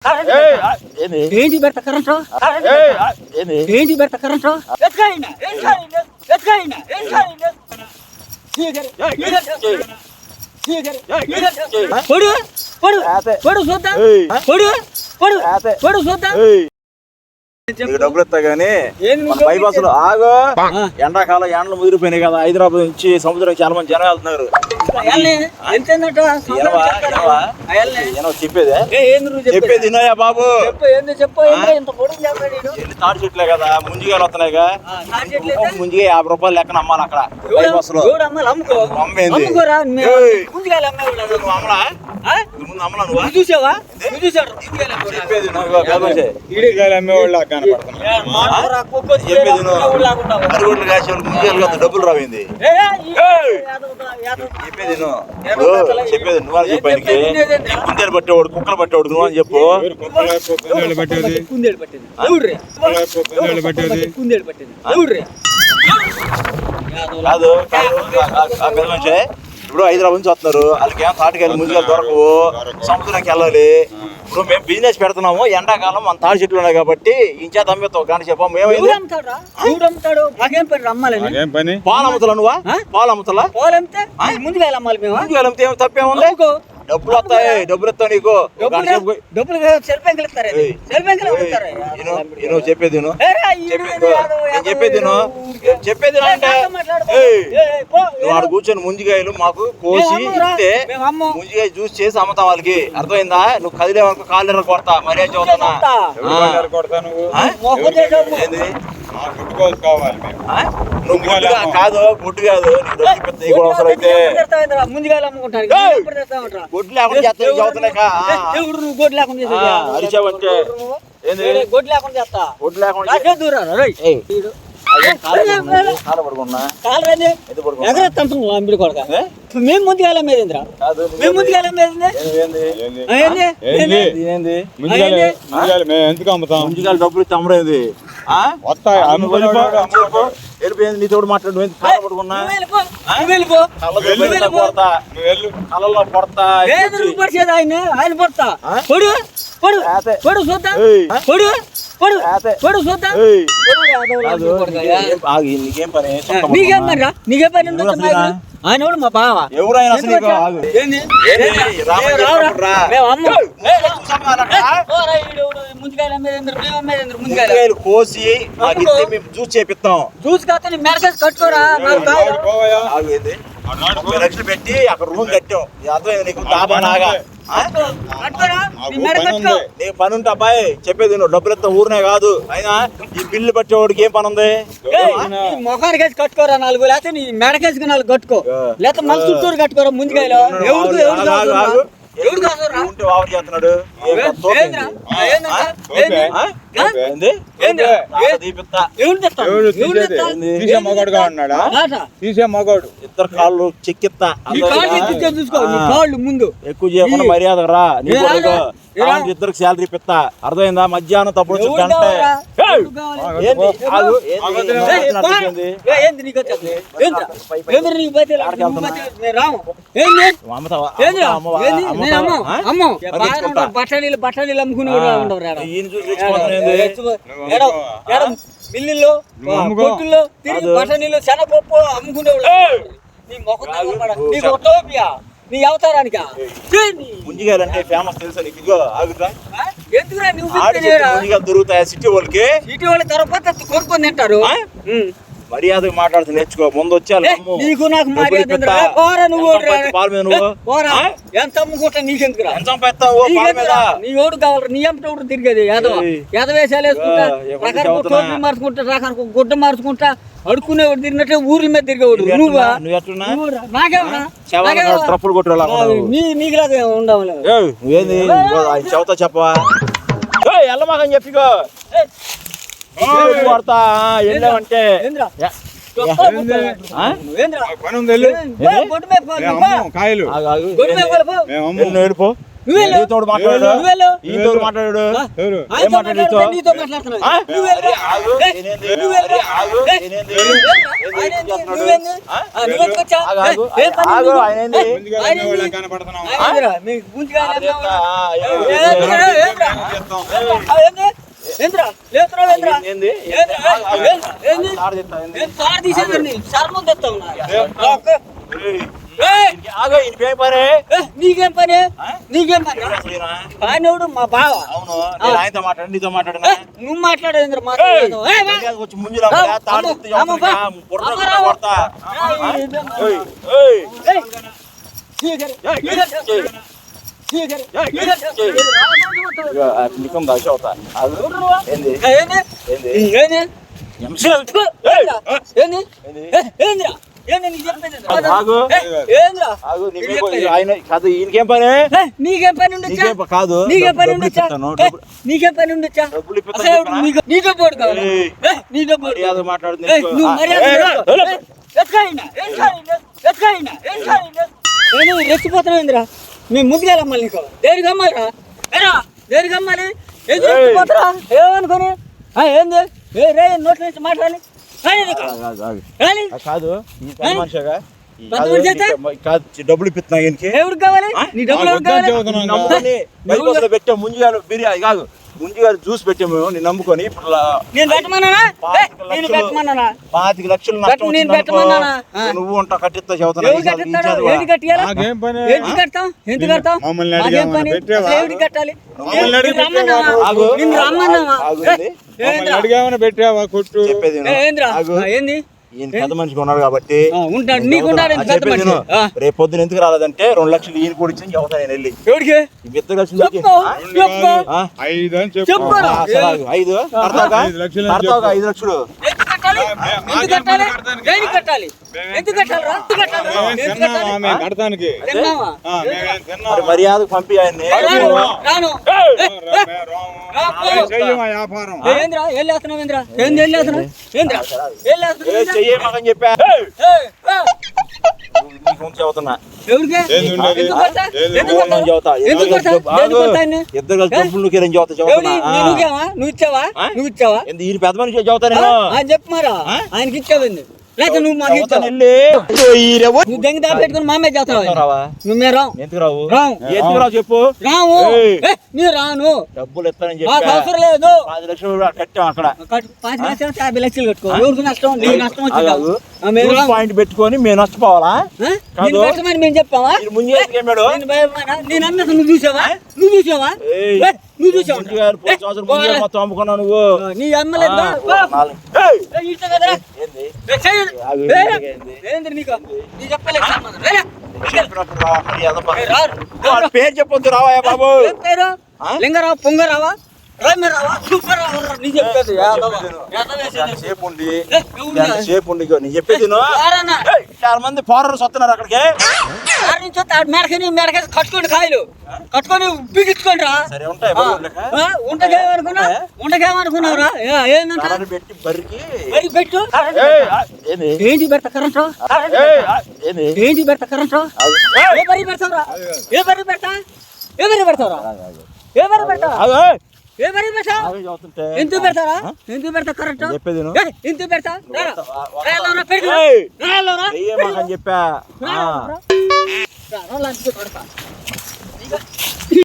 ఏంటి పెడతా కరెంటు ఏంటి పెడతా కరెంటు పొడు పొడు పొడు చూద్దాం పొడు పొడు పొడు చూద్దాం డబ్బులు ఇస్తా గానీ బైపాసులు ఆగో. ఎండాకాలం ఎండలు ముదిరిపోయినాయి కదా, హైదరాబాద్ నుంచి సముద్రం చాలా మంది జనం వెళ్తున్నారు. చెప్పేది వినోయా బాబు, తాడి చెట్లే కదా, ముంజిగాలు వస్తున్నాయిగా, ముంజిగా 50 రూపాయలు లెక్కన అమ్మాలి అక్కడ బైపాస్ లో. అమ్మేంది ముందు అమ్మలా నువ్వు చూసావా? చెప్పేది డబ్బులు రావింది. చెప్పేది నువ్వు అని చెప్పి కుందేలు పట్టేవాడు, కుక్కలు పట్టేవాడు నువ్వు అని చెప్పు. కాదు పెద్ద మనిషి ఇప్పుడు హైదరాబాద్ నుంచి వస్తున్నారు, వాళ్ళకి ఏం తాటికాయలు ముందుగా దొరకవు, సముద్రానికి వెళ్ళాలి. ఇప్పుడు మేము బిజినెస్ పెడుతున్నాము, ఎండాకాలం మన తాడి చెట్లు ఉన్నాయి కాబట్టి ఇంచా తమ్మిస్తావు కానీ చెప్పాము. పాలు అమ్ముతలా నువ్వా? పాలు అమ్ముతలా? ముందుగా అమ్మాలి మేము. ముందుగా అమ్మితే ఏం తప్పేముంది? డబ్బులు వస్తాయి, డబ్బులు ఇస్తావు నీకు. చెప్పేది చెప్పేది అంటే నువ్వు ఆడ కూర్చొని ముంజికాయలు మాకు కోసి ఇస్తే ముంజికాయ జ్యూస్ చేసి అమ్ముతాం వాళ్ళకి. అర్థమైందా? నువ్వు కదిలేవనుకో కాళ్ళు కొడతా. మర్యాద చదువుతున్నా కాదు, గుడ్డు కాదు, అవసరం అయితే గుడ్లు లేకుండా చదువుతున్నాక అరిచావంటే గొడ్లు లేకుండా చేస్తా. గుడ్లు లేకుండా మేము ముందుగా మీదేంద్రా, మేము ముందుగా ఎందుకు అమ్ముతాం? ముందుగా డబ్బులు ఇస్తే అమ్మడేది వెళ్ళిపోయింది. నీ తోడు మాట్లాడు పడుకున్నా కొడతా. ఆయన ఆయన పడతా పొడు పొడు పొడు చూద్దాం పొడు పొడు పొడు చూద్దాం. నీకేం పని? నీకేం పని రా? నీకేం పని? ఆయన కూడా మా బావ. ఎవరైనా ముందుకాయలు కోసి జ్యూస్ చేపిస్తాం. జ్యూస్ కాక మెడకేసి కట్టుకోరా. 30 లక్షలు పెట్టి అక్కడ రూమ్ కట్టాం. అర్థమైంది నీకు? దాబా నాగా నీకు పని ఉంటే అబ్బాయి చెప్పేది నువ్వు డబ్బులు ఇస్తా ఊరినే కాదు. అయినా ఈ బిల్లు పట్టేవాడికి ఏం పని ఉంది? మొఖానికి వేసి కట్టుకోరా 4, లేకపోతే నీ మెడకేసి 4 కట్టుకో, లేకపోతే మళ్ళీ చుట్టూరు కట్టుకోరా. ముందుకాయలు చేస్తున్నాడు తీసే మగోడు ఇద్దరు కాళ్ళు చెక్కిస్తా. ముందు ఎక్కువ చేయకుండా మర్యాద రా. ఇద్దరికి శాలరీ ఇప్పిస్తా. అర్థమైందా? మధ్యాహ్నం తప్పుడు గంటే బట్టలు అమ్ముకునే మిల్లుల్లో కొట్టుల్లో తిరిగి బట్టలు శనగపప్పు అమ్ముకునేవాళ్ళు. నీ మొక్క నీ అవతారానికా? ముంజిగాలంటే ఫేమస్ తెలుసా నీకు? ఇదిగో ఆగుతా. ఎందుకురా నువ్వు దొరుకుతాయి సిటీ వాళ్ళకి. సిటీ వాళ్ళ తర్వాత కొనుక్కొని తింటారు. మర్యాద మాట్లాడుతూ నేర్చుకో. ముందు వచ్చాను నీకు నాకు ఎంత అమ్ముకుంటా నీకెందుకురా? నీ ఓడు కావాలి. నీ ఎంపటోడు తిరిగేది ఎదవేషాలు వేసుకుంటా, మార్చుకుంటా, రకానికి గుడ్డ మార్చుకుంటా, అడుక్కునేవాడు తిరిగినట్టే ఊర్ల మీద తిరిగేవాడు. నువ్వా? ట్రప్పులు కొట్టు నీకులాగా ఉండవు. చెబుతా చెప్పవా? ఎల్లమాకని చెప్పిగో కొడతా. వెళ్ళామంటే కాయలు వెళ్ళిపో. నువ్వెళ్ళు. నీతోడు మాట్లాడాడు నువ్వెళ్ళు. ఈతోడు మాట్లాడాడు ఎవరు? ఏం మాట్లాడు నీతో నీతో మాట్లాడుతున్నాడు. ఆ? నువ్వెళ్ళు. ఆగు. ఏయ్, నేనేంది? నువ్వెళ్ళు. ఆగు. ఏయ్, నేనేంది? ఆయనేంది? నువ్వేంది? నువ్వెందుకొచ్చా? ఆగు, ఆగు. ఏం పని ఆగు, నీకు? ఆయనేంది? ముందుగా ఆయనేంది? అనేవాళ్ళకి కనపడుతున్నావా? ఆయనేందిరా? మీకు గుంజిగా ఆడేస్తా. ఏంద్రా? ఏంద్రా? లేతురా ఏంద్రా? ఏంది? ఏంద్రా? ఏంది? ఆడేస్తా, ఏంది? నేను తాడు తీసేదండి. చర్మం తెస్తావు నా. ఏయ్, ఏయ్, ఆగు, ఈయన పేరు పరే. నీకేం పని? నీకేం పని? అసలేనా? ఆయనోడు మా బావ. అవును నేను ఆయనతో మాట్లాడి నీతో మాట్లాడినా నువ్వు మాట్లాడేంద్ర మాట్లాడదు. వచ్చి ముందు తాడు ఎత్తి అమ్మ, చంపుతా, అమ్మ, బుర్ర అమ్మ, కొడతా, రావు. కొడతా. ఏయ్, ఏయ్. ఇక ఆ నికం దశ అవుతా. ఆగు. ఏంది? ఏంది? ఎంసీ. ఆగు. ఆగు, ఆయన కాదు ఈయనకేం పని నీకేం పని ఉండొచ్చా? నీకేం కాదు నీకేం పని ఉండొచ్చా? ఇప్పిస్తాను, నీకేం పని ఉండొచ్చా? డబ్బులు ఇప్పిస్తాను అసలు చెప్పనా? నీతో పోడు కావాలి. ఏయ్. నీతో పోడు. మర్యాద మాట్లాడుతుంది నువ్వు మర్యాద రెచ్చిపోతున్నావు ఇంద్రా. మేము ముందుగా అమ్మాలి నీకు. దేనికి అమ్మాలిరా? ఏరా దేనికి అమ్మాలి? ఏది రెచ్చిపోతారా? ఏమనుకోని ఏంది? ఏ రే నోట్ల నుంచి మాట్లాడాలి. కాదు ఈ పని మనిషిగా పెద్ద మనిషి అయితే? కాదు డబ్బులు ఇప్పిస్తున్నా ఈయనకి ఎవరికి కావాలి? నీ డబ్బులు ఎవరికి కావాలి? నమ్ముకొని బైబిల్లో పెట్టాం ముందుగారు బిర్యానీ కాదు ముందుగారు జ్యూస్ పెట్టాము నేను నమ్ముకొని ఇప్పుడు నేను పెట్టమన్నానా? నేను పెట్టమన్నానా? 25 లక్షలు నష్టం నేను వచ్చిందనుకో, పెట్టమన్నానా? నువ్వు ఉంటా కట్టిస్తా ఎవరు కట్టిస్తాడు? ఏది కట్టియాలా? నాకేం పని? ఎందుకు కడతాం? ఎందుకు కడతాం? మమ్మల్ని నాకేం అడిగామని పని? పెట్టావా? అసలు ఎవరికి కట్టాలి? మమ్మల్ని అడిగి నిన్ను రమ్మన్నావా? ఆగు. నిన్ను రమ్మన్నావా? ఆగు, ఏ, ఏంది? మమ్మల్ని ఏంద్రా? అడిగామని పెట్టావా కొట్టు? చెప్పేది విను. ఏంద్రా? ఆగు. ఏంది? ఈయన పెద్ద మనిషిగా ఉన్నాడు కాబట్టి ఉంటాడు. నీకున్నాడు పెద్ద చెప్పేది మనిషి. విను. రేపు పొద్దున ఎందుకు రాలేదంటే 2 లక్షలు ఈయన కూడా ఇచ్చి చెబుతాను నేను వెళ్ళి ఎవరికి? ఇద్దరు కలిసి చెప్పు. చెప్పు. 5 అని చెప్పు. చెప్పు. ఐదు కడతావుగా? 5 లక్షలు కడతావుగా 5 లక్షలు ఎందుకు కట్టాలి? ఎందుకు కట్టాలి? దేనికి కట్టాలి? ఎందుకు కట్టాలిరా? ఎందుకు కట్టాలి? ఎందుకు తిన్నావా కట్టాలి? మేము కడతానికి? తిన్నావా? మేమేం మరి తిన్నావా? మర్యాదకు పంపి ఆయన్ని రాను. రాను. చెయ్యమా వ్యాపారం. ఏంద్రా? వెళ్ళేస్తున్నావు ఏంద్రా? ఏంది వెళ్ళేస్తున్నావు? ఏంద్రా? వెళ్ళేస్తున్నావు? చెయ్యమని చెప్పా నీకు ముందు చెబుతున్నా ఎవరికి? ఏంది ఉండేది? ఎందుకు కొడతా? ఏంది ఎందుకు కొడతా? చెబుతా ఎందుకు కొడతా? ఎందుకు కొడతా ఆయన్ని? ఇద్దరు కలిసి డబ్బులు నువ్వు చెబుతా ఎవరి? చెబుతున్నా నువ్వు ఇచ్చావా? నువ్వు ఇచ్చావా? నువ్వు ఇచ్చావా? ఈయన పెద్ద మనిషి చెబుతా నేను చెప్పు మారా. ఆయనకి ఇచ్చావండి లేకపోతే నువ్వు మాకు చెబుతాను ఇచ్చావు. వెళ్ళి నువ్వు దెంగి దా పెట్టుకుని మా మీద చేస్తావు. రావా నువ్వు మేము రావు. ఎందుకు రావు రావు. ఎందుకు రావు చెప్పు రావు. ఏయ్. నీ రాను. డబ్బులు ఇస్తానని మాకు చెప్పా అవసరం లేదు. 5 లక్షలు కట్టాం అక్కడ 5 లక్షలు 50 లక్షలు కట్టుకో. ఎవరికి నష్టం? నీకు నష్టం వచ్చింది కాదు. మేము రాము. పాయింట్ పెట్టుకొని మేము నష్టపోవాలా నేను పెట్టమని మేము చెప్పావా? ఈయన ముందు ఏమేడు నేను భయపడినా? నేను అన్నది నువ్వు చూసావా? నువ్వు చూసావా? ఏయ్. నువ్వు చూసావా? ముందు మొత్తం అమ్ముకున్నావు నువ్వు నీ అమ్మలేదు. ఏయ్. ఇట్లా కదరా? ఏంది? చెయ్యి. ఏంది? ఏంది నీకు? నీ చెప్పలేదు సంబంధం. రేరా. చెప్పినప్పుడు రా, మర్యాద పక్కన. రారు. వాడి పేరు చెప్పొద్దు రావయ్యా బాబు ఏం పేరు? లింగరావు, పొంగరావా, రామరావా, సుబ్బరావు. నీ చెప్పేది యాదవ. యాదవ వేసేది. సేపు ఉండి ఏ, ఎవరు? సేపు ఉండి ఇగో నీ చెప్పేది విను. ఎవరన్నా? ఏయ్, చాలా మంది ఫారెనర్స్ వస్తున్నారు అక్కడికి ఆడ నుంచి వస్తే ఆడ మెడకేసి కట్టుకోండి కాయలు కట్టుకొని బిగించుకోండి రా. సరే ఉంటాయి ఉండకేమనుకున్నావురా? ఏందంట? కర్రలు పెట్టి బర్రికి మరి పెట్టు. ఏయ్, ఏంది? ఏంటి పెడతా కరెంట్? ఏయ్, ఏంది? ఏంటి పెడతా కరెంట్? ఏ బరి పెడతావురా? ఏ బరి పెడతా? ఏ బరి పెడతావురా? ఏ బరి పెడతా? ఆగు, ఏయ్. ఏ బరి పెడతా? ఆగు, చదువుతుంటే. ఎందుకు పెడతారా? ఎందుకు పెడతా కరెంట్? చెప్పేది విను. ఎందుకు పెడతా? రాయలోరా పెడతా. ఏయ్, రాయలోరా. చెయ్యమాకని చెప్పా రాయలోరా. రా, రా, లాంటి కొడతా.